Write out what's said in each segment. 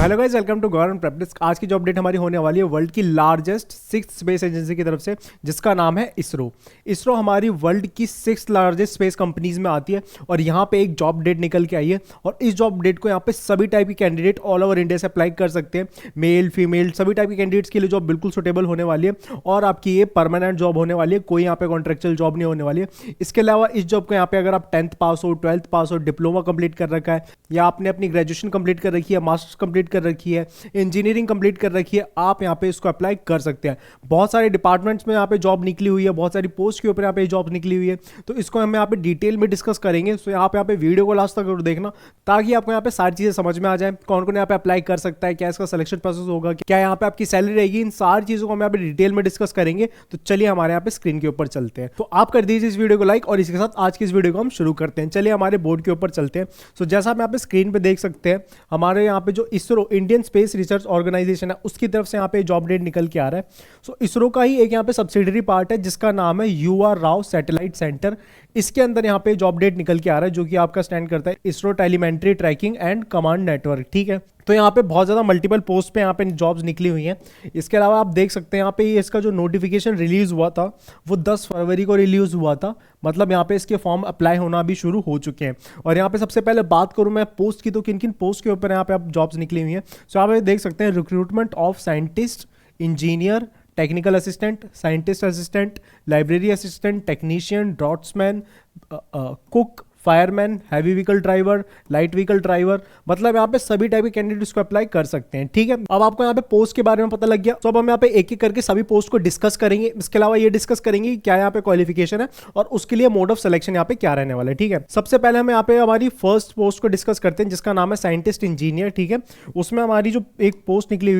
Hello guys, welcome to government prep desk. आज की जो अपडेट हमारी होने वाली है वर्ल्ड की लार्जेस्ट 6th स्पेस एजेंसी की तरफ से, जिसका नाम है इसरो। इसरो हमारी वर्ल्ड की 6th लार्जेस्ट स्पेस कंपनीज में आती है और यहाँ पे एक जॉब डेट निकल के आई है और इस जॉब डेट को यहाँ पे सभी टाइप की कैंडिडेट ऑल ओवर इंडिया से अप्लाई कर सकते हैं। मेल फीमेल सभी टाइप के कैंडिडेट्स के लिए जॉब बिल्कुल सुटेबल होने वाली है और आपकी ये परमानेंट जॉब होने वाली है, कोई यहाँ पे कॉन्ट्रेक्चुअल जॉब नहीं होने वाली है। इसके अलावा इस जॉब को यहाँ पे अगर आप 10th पास हो, 12th पास हो, डिप्लोमा कंप्लीट कर रखा है या आपने अपनी ग्रेजुएशन कंप्लीट कर रखी है, मास्टर्स कंप्लीट कर रखी है, इंजीनियरिंग कंप्लीट कर रखी है, आप यहाँ पे इसको अप्लाई कर सकते हैं। बहुत सारे डिपार्टमेंट्स में यहाँ पे जॉब निकली हुई है, बहुत सारी पोस्ट के ऊपर यहाँ पे जॉब निकली हुई है, तो इसको हम यहाँ पे डिटेल में डिस्कस करेंगे। सो यहाँ पे वीडियो को लास्ट तक जरूर देखना ताकि आपको यहाँ पे सारी चीज़ें समझ में आ जाए, कौन कौन यहाँ पे अप्लाई कर सकता है, क्या इसका सिलेक्शन प्रोसेस होगा, क्या यहाँ पे आपकी सैलरी रहेगी, इन सारी चीज़ों को हम यहाँ पे डिटेल में डिस्कस करेंगे। तो चलिए हमारे यहाँ पे स्क्रीन के ऊपर चलते हैं। तो आप कर दीजिए इस वीडियो को लाइक और इसके साथ आज की इस वीडियो को हम शुरू करते हैं। चलिए हमारे बोर्ड के ऊपर चलते हैं। सो जैसा आप यहाँ पे स्क्रीन पे देख सकते हैं, हमारे यहाँ पे जो ISRO Indian space research organisation है उसकी तरफ से यहाँ पे जॉब डेट निकल के आ रहा है। सो इसरो का ही एक यहाँ पे सब्सिडरी पार्ट है जिसका नाम है UR राव सैटेलाइट सेंटर। इसके अंदर यहाँ पे जॉब डेट निकल के आ रहा है जो कि आपका स्टैंड करता है ISRO telemetry tracking and command network. ठीक है, तो यहाँ पे बहुत ज़्यादा मल्टीपल पोस्ट पे यहाँ पे जॉब्स निकली हुई हैं। इसके अलावा आप देख सकते हैं यहाँ पे इसका जो नोटिफिकेशन रिलीज़ हुआ था वो 10 फरवरी को रिलीज़ हुआ था, मतलब यहाँ पे इसके फॉर्म अप्लाई होना भी शुरू हो चुके हैं। और यहाँ पे सबसे पहले बात करूँ मैं पोस्ट की, तो किन किन पोस्ट के ऊपर यहाँ पे आप जॉब्स निकली हुई हैं। सो आप देख सकते हैं recruitment of scientist, engineer, technical assistant, scientist assistant, library assistant, technician, draughtsman, cook, fireman, heavy vehicle driver, light vehicle driver, मतलब यहाँ पे सभी टाइप के कैंडिडेट्स को अप्लाई कर सकते हैं। ठीक है, अब आपको यहाँ पे पोस्ट के बारे में पता लग गया, तो अब हम यहाँ पे एक एक करके सभी पोस्ट को डिस्कस करेंगे। इसके अलावा ये डिस्कस करेंगे कि क्या यहाँ पे क्वालिफिकेशन है और उसके लिए मोड ऑफ सिलेक्शन यहाँ पे क्या रहने वाला है। ठीक है, सबसे पहले हम यहाँ पे हमारी फर्स्ट पोस्ट को डिस्कस करते हैं जिसका नाम है साइंटिस्ट इंजीनियर। ठीक है, उसमें हमारी जो एक पोस्ट निकली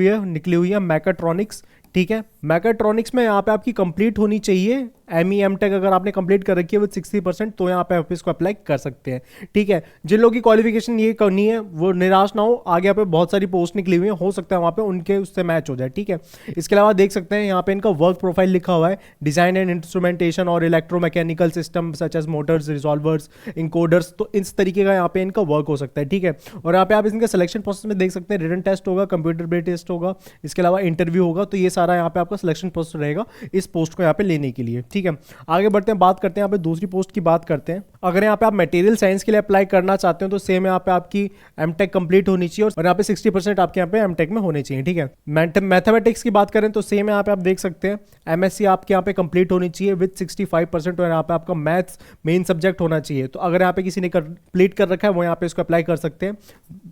हुई है मैकाट्रॉनिक्स। ठीक है, मैकाट्रॉनिक्स में यहाँ पे आपकी कंप्लीट होनी चाहिए MEM.Tech अगर आपने कंप्लीट कर रखी है विद 60%, तो यहाँ पे आप इसको अप्लाई कर सकते हैं। ठीक है, जिन लोगों की क्वालिफिकेशन ये करनी है वो निराश ना हो, आगे यहाँ पे बहुत सारी पोस्ट निकली हुई है, हो सकता है वहाँ पे उनके उससे मैच हो जाए। ठीक है, इसके अलावा देख सकते हैं यहाँ पे इनका वर्क प्रोफाइल लिखा हुआ है, डिजाइन एंड इंस्ट्रूमेंटेशन और electromechanical system such as motors, resolvers, encoders, तो इस तरीके का यहाँ पे इनका वर्क हो सकता है। ठीक है, और यहाँ पे आप इनके सिलेक्शन प्रोसेस में देख सकते हैं रिटन टेस्ट होगा, कंप्यूटर बेस्ड टेस्ट होगा, इसके अलावा इंटरव्यू होगा, तो ये सारा यहाँ पे आपका सिलेक्शन प्रोसेस रहेगा इस पोस्ट को यहाँ पे लेने के लिए। ठीक है, आगे बढ़ते हैं, बात करते हैं यहाँ पे दूसरी पोस्ट की बात करते हैं। अगर यहाँ पे आप मटेरियल साइंस के लिए अप्लाई करना चाहते हो तो सेम यहाँ पे आपकी M.Tech कंप्लीट होनी चाहिए और यहाँ पे 60% आपके यहाँ पे M.Tech में होने चाहिए। ठीक है, मैथमेटिक्स की बात करें तो सेम यहाँ पे आप देख सकते हैं MSc आपके यहाँ पे कंप्लीट होनी चाहिए विद 65% और यहाँ पे आपका मैथ्स मेन सब्जेक्ट होना चाहिए। तो अगर यहाँ पे किसी ने कंप्लीट कर रखा है वो यहाँ पे इसको अप्लाई कर सकते हैं।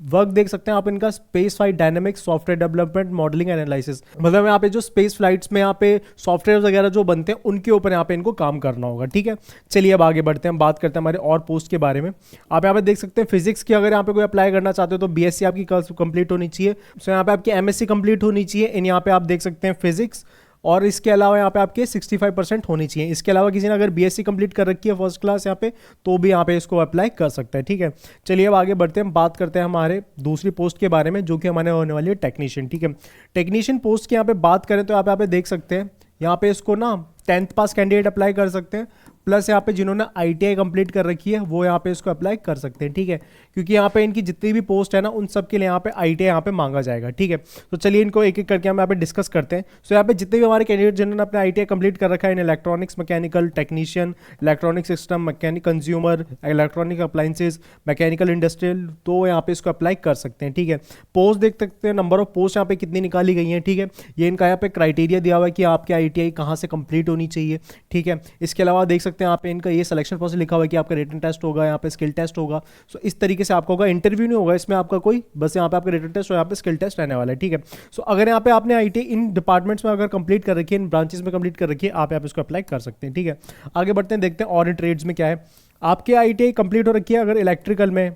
वर्क देख सकते हैं आप इनका space flight dynamics, software development, modelling and analysis, मतलब यहाँ पे जो स्पेस फ्लाइट्स में यहाँ पे सॉफ्टवेयर वगैरह जो बनते हैं उनके ऊपर यहाँ पे इनको काम करना होगा। ठीक है, चलिए अब आगे बढ़ते हैं, बात करते हैं हमारे और पोस्ट के बारे में। आप यहाँ पे देख सकते हैं फिजिक्स की अगर यहाँ पे कोई अप्लाई करना चाहते हो तो BSc आपकी कंप्लीट होनी चाहिए। सो यहाँ पे आपकी MSc कंप्लीट होनी चाहिए इन यहाँ पे आप देख सकते हैं फिजिक्स, और इसके अलावा यहाँ पे आपके 65% होनी चाहिए। इसके अलावा किसी ने अगर BSc कंप्लीट कर रखी है फर्स्ट क्लास यहाँ पे तो भी यहाँ पे इसको अप्लाई कर सकता है। ठीक है, चलिए अब आगे बढ़ते हैं, बात करते हैं हमारे दूसरी पोस्ट के बारे में जो कि हमारे होने वाली है टेक्नीशियन। ठीक है, टेक्नीशियन पोस्ट की यहाँ पे बात करें तो आप यहाँ पे देख सकते हैं यहाँ पे इसको ना 10th पास कैंडिडेट अप्लाई कर सकते हैं, प्लस यहाँ पे जिन्होंने ITI कंप्लीट कर रखी है वो यहाँ पे इसको अप्लाई कर सकते हैं। ठीक है, क्योंकि यहाँ पे इनकी जितनी भी पोस्ट है ना उन सब के लिए यहाँ पे ITI यहाँ पे मांगा जाएगा। ठीक है, तो चलिए इनको एक एक करके हम यहाँ पे डिस्कस करते हैं। सो यहाँ पे जितने भी हमारे कैंडिडेट जिन्होंने अपने ITI कंप्लीट कर रखा है in electronics, mechanical, technician, electronic system, mechanic, consumer, electronic appliances, mechanical, industrial, तो यहाँ पे इसको अप्लाई कर सकते हैं। ठीक है, पोस्ट देख सकते हैं, नंबर ऑफ पोस्ट यहाँ पे कितनी निकाली गई हैं। ठीक है, ये इनका यहाँ पे क्राइटेरिया दिया हुआ है कि आपके ITI कहाँ से कंप्लीट होनी चाहिए। ठीक है, इसके अलावा देख सकते हैं यहाँ पे इनका ये सिलेक्शन प्रोसेस लिखा हुआ है कि आपका रिटन टेस्ट होगा, यहाँ पे स्किल टेस्ट होगा। सो इस तरीके से आपका होगा, इंटरव्यू नहीं होगा इसमें आपका कोई, बस यहाँ पे आपका रिटन टेस्ट और यहाँ पे स्किल टेस्ट रहने वाला है। ठीक है, सो अगर यहाँ पे आपने ITI इन डिपार्टमेंट्स में अगर कंप्लीट कर रखी है, इन ब्रांचेस में कंप्लीट कर रखी है, आप यहाँ पे इसको अप्लाई कर सकते हैं। ठीक है, आगे बढ़ते हैं, देखते हैं और इन ट्रेड्स में क्या है। आपके ITI कंप्लीट हो रखी है अगर इलेक्ट्रिकल में,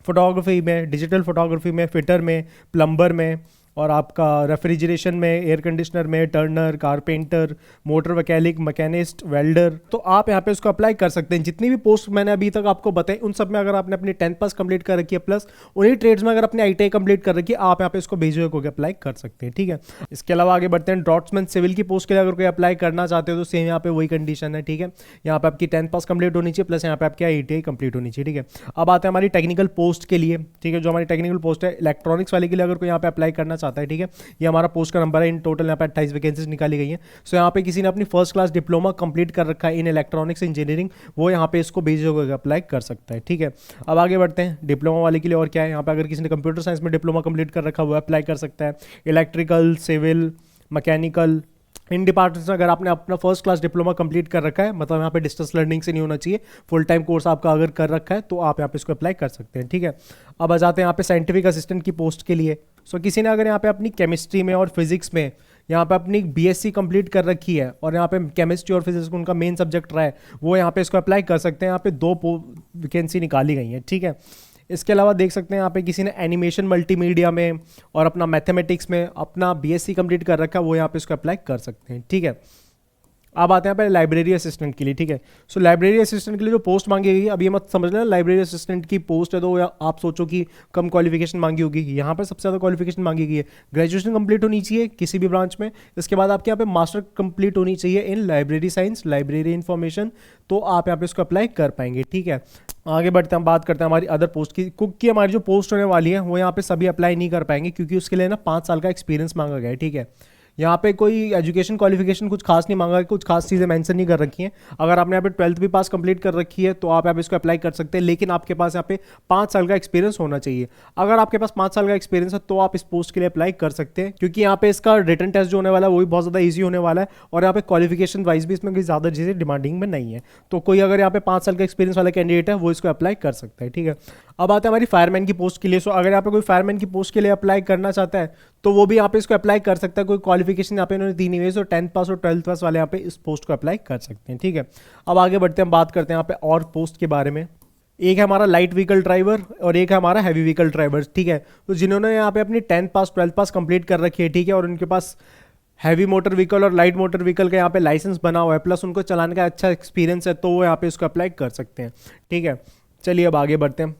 फोटोग्राफी में, डिजिटल फोटोग्राफी में, फिटर में, प्लम्बर में, और आपका रेफ्रिजरेशन में, एयर कंडीशनर में, Turner, carpenter, motor mechanic, machinist, welder, तो आप यहाँ पे उसको अप्लाई कर सकते हैं। जितनी भी पोस्ट मैंने अभी तक आपको बताई उन सब में अगर आपने अपनी 10th पास कंप्लीट कर रखी है, प्लस उन्हीं ट्रेड्स में अगर अपनी ITI कंप्लीट कर रखी है, आप यहाँ पे इसको बेझिझक होकर अप्लाई कर सकते हैं। ठीक है, इसके अलावा आगे बढ़ते हैं। ड्रॉट्समैन सिविल की पोस्ट के लिए अगर कोई अप्लाई करना चाहते हो तो सेम यहाँ पे वही कंडीशन है। ठीक है, यहाँ पे आपकी 10th पास कंप्लीट होनी चाहिए, प्लस यहाँ पे आपकी ITI कंप्लीट होनी चाहिए। ठीक है, अब आते हैं हमारी टेक्निकल पोस्ट के लिए। ठीक है, जो हमारी टेक्निकल पोस्ट है इलेक्ट्रॉनिक्स वाले के लिए अगर कोई यहाँ पे अप्लाई करना चाहता है, ठीक है, ये हमारा पोस्ट का नंबर है। इन टोटल यहाँ पे 28 वैकेंसीज निकाली गई है। सो यहाँ पे किसी ने अपनी फर्स्ट क्लास डिप्लोमा कंप्लीट कर रखा है इन इलेक्ट्रॉनिक्स इंजीनियरिंग, वो यहाँ पे इसको बेझिझक होकर अप्लाई कर सकता है। ठीक है, अब आगे बढ़ते हैं डिप्लोमा वाले के लिए। और क्या है यहाँ पे, अगर किसी ने कंप्यूटर साइंस में डिप्लोमा कंप्लीट कर रखा है वो अप्लाई कर सकता है। इलेक्ट्रिकल, सिविल, मैकेनिकल, इन डिपार्टमेंट्स में अगर आपने अपना फर्स्ट क्लास डिप्लोमा कंप्लीट कर रखा है, मतलब यहाँ पे डिस्टेंस लर्निंग से नहीं होना चाहिए, फुल टाइम कोर्स आपका अगर कर रखा है तो आप यहाँ पे इसको अप्लाई कर सकते हैं। ठीक है, अब आ जाते हैं यहाँ पे साइंटिफिक असिस्टेंट की पोस्ट के लिए। सो किसी ने अगर यहाँ पे अपनी केमिस्ट्री में और फिजिक्स में यहाँ पे अपनी BSc कंप्लीट कर रखी है और यहाँ पे केमिस्ट्री और फिजिक्स उनका मेन सब्जेक्ट रहा है, वो यहाँ पे इसको अप्लाई कर सकते हैं। यहाँ पे 2 वैकेंसी निकाली गई हैं। ठीक है, इसके अलावा देख सकते हैं यहाँ पे किसी ने एनिमेशन मल्टीमीडिया में और अपना मैथमेटिक्स में अपना BSc कंप्लीट कर रखा है, वो यहाँ पे इसको अप्लाई कर सकते हैं। ठीक है, अब आते हैं पहले लाइब्रेरी असिस्टेंट के लिए। ठीक है, सो लाइब्रेरी असिस्टेंट के लिए जो पोस्ट मांगी गई है, अब ये मत समझ लेना लाइब्रेरी असिस्टेंट की पोस्ट है तो आप सोचो कि कम क्वालिफिकेशन मांगी होगी। यहाँ पर सबसे ज़्यादा क्वालिफिकेशन मांगी गई है, ग्रेजुएशन कंप्लीट होनी चाहिए किसी भी ब्रांच में। इसके बाद आपके यहाँ पे मास्टर कंप्लीट होनी चाहिए इन लाइब्रेरी साइंस, लाइब्रेरी इन्फॉर्मेशन, तो आप यहाँ पे इसको अप्लाई कर पाएंगे। ठीक है, आगे बढ़ते हैं, बात करते हैं हमारी अदर पोस्ट की। कुक की हमारी जो पोस्ट होने वाली है वो यहाँ पे सभी अप्लाई नहीं कर पाएंगे क्योंकि उसके लिए ना 5 साल का एक्सपीरियंस मांगा गया है। ठीक है, यहाँ पे कोई एजुकेशन क्वालिफिकेशन कुछ खास नहीं मांगा है, कुछ खास चीज़ें मेंशन नहीं कर रखी हैं। अगर आपने यहाँ पे 12th भी पास कंप्लीट कर रखी है तो आप यहाँ पे इसको अप्लाई कर सकते हैं, लेकिन आपके पास यहाँ पे 5 साल का एक्सपीरियंस होना चाहिए। अगर आपके पास 5 साल का एक्सपीरियंस है तो आप इस पोस्ट के लिए अप्लाई कर सकते हैं, क्योंकि यहाँ पे इसका रिटन टेस्ट जो होने वाला है वो भी बहुत ज़्यादा ईजी होने वाला है और यहाँ पे क्वालिफिकेशन वाइज भी इसमें कोई ज़्यादा चीज़ें डिमांडिंग में नहीं है। तो कोई अगर यहाँ पे 5 साल का एक्सपीरियंस वाला कैंडिडेट है वो इसको अप्लाई कर सकता है। ठीक है, अब आते हैं हमारी फायरमैन की पोस्ट के लिए। सो अगर यहाँ पे कोई फायरमैन की पोस्ट के लिए अप्लाई करना चाहता है तो वो भी यहाँ पे इसको अप्लाई कर सकता है। कोई क्वालिफिकेशन यहाँ पे इन्होंने दी नहीं है, सो 10th पास और 12th पास वाले यहाँ पे इस पोस्ट को अप्लाई कर सकते हैं। ठीक है, अब आगे बढ़ते हैं, बात करते हैं यहाँ पे और पोस्ट के बारे में। एक है हमारा लाइट व्हीकल ड्राइवर और एक है हमारा हैवी व्हीकल ड्राइवर। ठीक है, तो जिन्होंने यहाँ पे अपनी 10th पास 12th पास कंप्लीट कर रखी है, ठीक है, और उनके पास हैवी मोटर व्हीकल और लाइट मोटर व्हीकल का यहाँ पे लाइसेंस बना हुआ है, प्लस उनको चलाने का अच्छा एक्सपीरियंस है, तो वो यहाँ पे इसको अप्लाई कर सकते हैं। ठीक है, चलिए अब आगे बढ़ते हैं।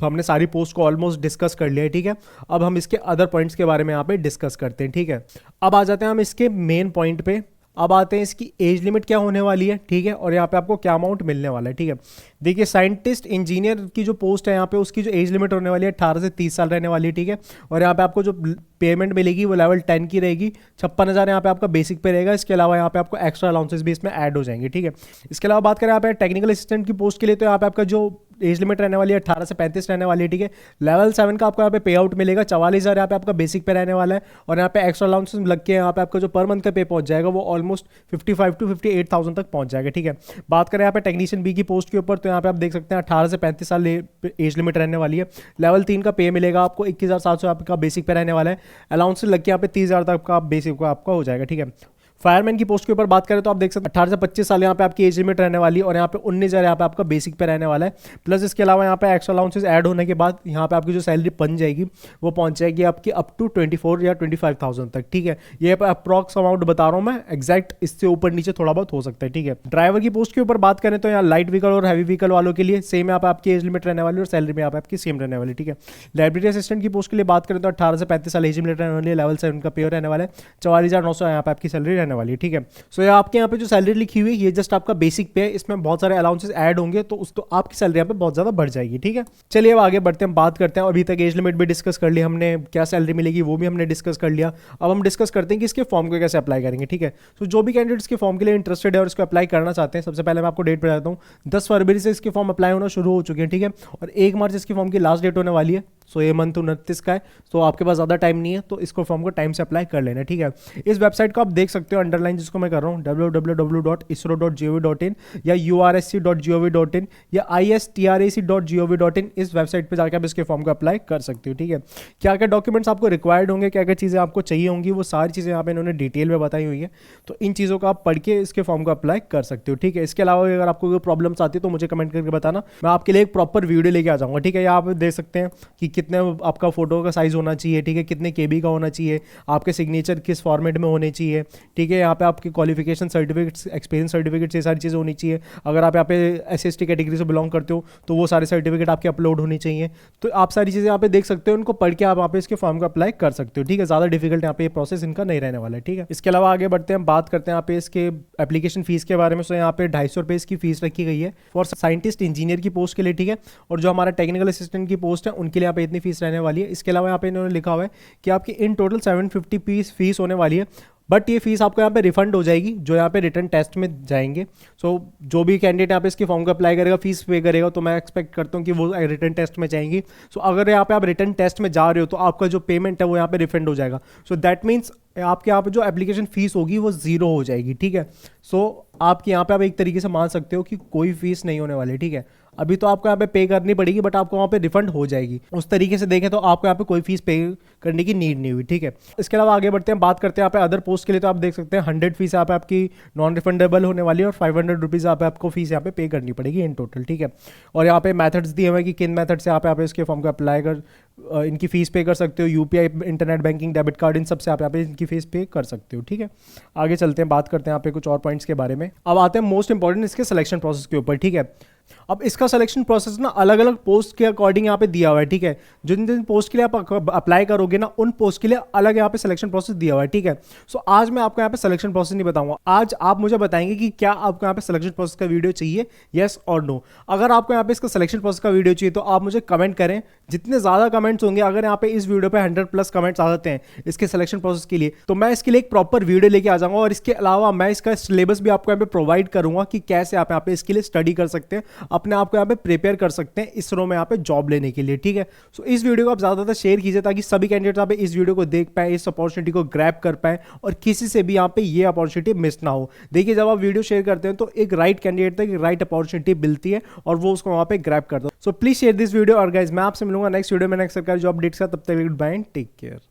हमने सारी पोस्ट को ऑलमोस्ट डिस्कस कर लिया है। ठीक है, अब हम इसके अदर पॉइंट्स के बारे में यहाँ पे डिस्कस करते हैं। ठीक है, अब आ जाते हैं हम इसके मेन पॉइंट पे। अब आते हैं इसकी एज लिमिट क्या होने वाली है। ठीक है, और यहाँ पे आपको क्या अमाउंट मिलने वाला है। ठीक है, देखिए साइंटिस्ट इंजीनियर की जो पोस्ट है यहाँ पे उसकी जो एज लिमिट होने वाली है 18 से 30 साल रहने वाली है। ठीक है, और यहाँ पे आपको जो पेमेंट मिलेगी वो लेवल 10 की रहेगी। 56,000 यहाँ पे आपका बेसिक पे रहेगा। इसके अलावा यहाँ पे आपको एक्स्ट्रा अलाउंसेस भी इसमें ऐड हो जाएंगे। ठीक है, इसके अलावा बात करें यहाँ पे टेक्निकल असिस्टेंट की पोस्ट के लिए, तो यहाँ पे आपका जो एज लिमिट रहने वाली है 18 से 35 रहने वाली है। ठीक है, लेवल 7 का आपको यहाँ पे पे आउट मिलेगा। 44,000 यहाँ पे आपका बेसिक पे रहने वाला है और यहाँ पे एक्स्ट्रा अलाउंसेस लग के यहाँ पे आपका जो पर मंथ का पे पहुंच जाएगा वो ऑलमोस्ट 55 to 58,000 तक पहुंच जाएगा। ठीक है, बात करें यहाँ पे टेक्नीशियन बी की पोस्ट के ऊपर, तो यहाँ पे आप देख सकते हैं 18 से 35 साल एज लिमिट रहने वाली है। लेवल 3 का पे मिलेगा आपको 21,700 आपका बेसिक पे रहने वाला है। अलाउंसेस लग के यहाँ पे 30,000 तक का बेसिक का आपका हो जाएगा। ठीक है, फायरमैन की पोस्ट के ऊपर बात करें तो आप देख सकते हैं 18 से 25 साल यहाँ पे आपकी एज लिमिट रहने वाली है और यहाँ पे 19,000 यहाँ पे आपका बेसिक पे रहने वाला है। प्लस इसके अलावा यहाँ पे एक्स्ट्रा अलाउंसेस ऐड होने के बाद यहाँ पे आपकी जो सैलरी बन जाएगी वो पहुंच जाएगी आपकी अप टू 24 या 25,000 तक। ठीक है, ये अप्रॉक्स अमाउंट बता रहा हूँ मैं, एग्जैक्ट इससे ऊपर नीचे थोड़ा बहुत हो सकता है। ठीक है, ड्राइवर की पोस्ट के ऊपर बात करें तो यहाँ लाइट व्हीकल और हैवी व्हीकल वालों के लिए सेम यहाँ पे आपकी एज लिमिट रहने वाली है और सैलरी में यहाँ पे आपकी सेम रहने वाली। ठीक है, लाइब्रेरी असिस्टेंट की पोस्ट के लिए बात करें तो 18 से 35 साल एज लिमिट रहने वाली है। लेवल 7 का पे रहने वाला है। 44,900 यहाँ पे आपकी सैलरी रहने वाली है। ठीक है, सो ये आपके यहाँ पे जो सैलरी लिखी हुई है ये जस्ट आपका बेसिक पे है, इसमें बहुत सारे अलाउंसेस ऐड होंगे तो उसको आपकी सैलरी यहाँ पे बहुत ज़्यादा बढ़ जाएगी। ठीक है, चलिए अब आगे बढ़ते हैं, बात करते हैं। अभी तक एज लिमिट भी डिस्कस कर लिया हमने, क्या सैलरी मिलेगी वो भी हमने डिस्कस कर लिया। अब हम डिस्कस करते हैं कि इसके फॉर्म को कैसे अप्लाई करेंगे। ठीक है, तो जो भी कैंडिडेट्स के फॉर्म के लिए इंटरेस्टेड है और इसको अप्लाई करना चाहते हैं, सबसे पहले मैं आपको डेट बताता हूँ। 10 फरवरी से इसके फॉर्म अप्लाई होना शुरू हो चुके हैं। ठीक है, और 1 मार्च इसके फॉर्म की लास्ट डेट होने वाली है। सो ये मंथ 29 का है, तो आपके पास ज़्यादा टाइम नहीं है, तो इसको फॉर्म को टाइम से अप्लाई कर लेना। ठीक है, इस वेबसाइट को आप देख सकते हो, अंडरलाइन जिसको मैं कर रहा हूँ, www.isro.gov.in या urSC.gov.in या istrac.gov.in, इस वेबसाइट पे जाकर आप इसके फॉर्म को अप्लाई कर सकते हो। ठीक है, क्या क्या डॉक्यूमेंट्स आपको रिक्वायर्ड होंगे, क्या क्या चीज़ें आपको चाहिए होंगी, वो सारी चीज़ें यहाँ पे इन्होंने डिटेल में बताई हुई है, तो इन चीज़ों को आप पढ़ के इसके फॉर्म को अप्लाई कर सकते हो। ठीक है, इसके अलावा अगर आपको कोई प्रॉब्लम्स आती है तो मुझे कमेंट करके बताना, मैं आपके लिए एक प्रॉपर वीडियो लेके आ जाऊँगा। ठीक है, यहाँ आप देख सकते हैं कि कितने आपका फोटो का साइज होना चाहिए, ठीक है, कितने केबी का होना चाहिए, आपके सिग्नेचर किस फॉर्मेट में होने चाहिए, ठीक है, यहाँ पे आपके क्वालिफिकेशन सर्टिफिकेट्स, एक्सपीरियंस सर्टिफिकेट्स, ये सारी चीज़ें होनी चाहिए। अगर आप यहाँ पे SC/ST कैटेगरी से बिलोंग करते हो तो वो सारे सर्टिफिकेट आपके अपलोड होने चाहिए। तो आप सारी चीज़ें यहाँ पे देख सकते हो, उनको पढ़ के आप यहाँ पे इसके फॉर्म को अप्लाई कर सकते हो, ठीक है। ज़्यादा डिफिकल्ट यहाँ पे ये प्रोसेस इनका नहीं रहने वाला है, ठीक है। इसके अलावा आगे बढ़ते हैं, बात करते हैं यहाँ पे इसके एप्लीकेशन फीस के बारे में। सो यहाँ पे 250 रुपये इसकी फीस रखी गई है फॉर साइंटिस्ट इंजीनियर की पोस्ट के लिए, ठीक है। और जो हमारा टेक्निकल असिस्टेंट की पोस्ट है उनके लिए यहाँ पे इतनी फीस रहने वाली है। इसके अलावा यहाँ पे इन्होंने लिखा हुआ है कि आपकी इन टोटल 750 फीस होने वाली है, बट ये फीस आपको यहाँ पे रिफंड हो जाएगी जो यहाँ पे रिटर्न टेस्ट में जाएंगे। सो जो भी कैंडिडेट यहाँ पे इसके फॉर्म को अप्लाई करेगा, फीस पे करेगा, तो मैं एक्सपेक्ट करता हूँ कि वो रिटर्न टेस्ट में जाएंगी। सो अगर यहाँ पे आप रिटर्न टेस्ट में जा रहे हो तो आपका जो पेमेंट है वो यहाँ पे रिफंड हो जाएगा। सो दैट मीन्स आपके यहाँ पे जो एप्लीकेशन फीस होगी वो 0 हो जाएगी, ठीक है। सो आपके यहाँ पे आप एक तरीके से मान सकते हो कि कोई फीस नहीं होने वाली, ठीक है। अभी तो आपको यहाँ पे पे करनी पड़ेगी, बट आपको वहाँ पे रिफंड हो जाएगी। उस तरीके से देखें तो आपको यहाँ पे कोई फीस पे करने की नीड नहीं हुई, ठीक है। इसके अलावा आगे बढ़ते हैं, बात करते हैं यहाँ पे अदर पोस्ट के लिए। तो आप देख सकते हैं 100 फीस यहाँ पे आपकी नॉन रिफंडेबल होने वाली है और 500 रुपीज़ यहाँ पे आपको फीस यहाँ पे करनी पड़ेगी इन टोटल, ठीक है। और यहाँ पे मेथड्स दिए हुए हैं कि किन मेथड से आप यहाँ पे इसके फॉर्म को अप्लाई कर इनकी फीस पे कर सकते हो। UPI, internet banking, debit card, इन सब से आप यहाँ पे इनकी फीस पे कर सकते हो, ठीक है। आगे चलते हैं, बात करते हैं यहाँ पे कुछ और पॉइंट्स के बारे में। अब आते हैं मोस्ट इंपॉर्टेंट इसके सिलेक्शन प्रोसेस के ऊपर, ठीक है। अब इसका सिलेक्शन प्रोसेस ना अलग अलग पोस्ट के अकॉर्डिंग यहाँ पे दिया हुआ है, ठीक है। जिन जिन पोस्ट के लिए आप अप्लाई करोगे ना, उन पोस्ट के लिए अलग यहाँ पे सिलेक्शन प्रोसेस दिया हुआ है, ठीक है। सो आज मैं आपको यहाँ पे सिलेक्शन प्रोसेस नहीं बताऊंगा, आज आप मुझे बताएंगे कि क्या आपको यहाँ पे सिलेक्शन प्रोसेस का वीडियो चाहिए, येस और नो। अगर आपको यहाँ पे इसका सिलेक्शन प्रोसेस का वीडियो चाहिए तो आप मुझे कमेंट करें। जितने ज़्यादा कमेंट्स होंगे, अगर यहाँ पे इस वीडियो पे 100+ कमेंट्स आ जाते हैं इसके सिलेक्शन प्रोसेस के लिए, तो मैं इसके लिए एक प्रॉपर वीडियो लेके आ जाऊंगा। और इसके अलावा मैं इसका सिलेबस भी आपको यहाँ पे प्रोवाइड करूंगा कि कैसे आप यहाँ पे इसके लिए स्टडी कर सकते हैं, अपने आप को यहाँ पे प्रिपेयर कर सकते हैं इसरो में यहाँ पे जॉब लेने के लिए, ठीक है। सो इस वीडियो को आप ज़्यादातर शेयर कीजिए ताकि सभी कैंडिडेट यहाँ पे इस वीडियो को देख पाए, इस अपॉर्चुनिटी को ग्रैब कर पाए और किसी से भी यहाँ पे ये अपॉर्चुनिटी मिस ना हो। देखिए, जब आप वीडियो शेयर करते हैं तो एक राइट कैंडिडेट तक राइट अपॉर्चुनिटी मिलती है और वो उसको वहाँ पे ग्रैब कर दो। So please share this video. और गाइस, मैं आपसे मिलूंगा नेक्स्ट वीडियो में नेक्स्ट सरकारी जॉब अपडेट के साथ। तब तक good bye and take care.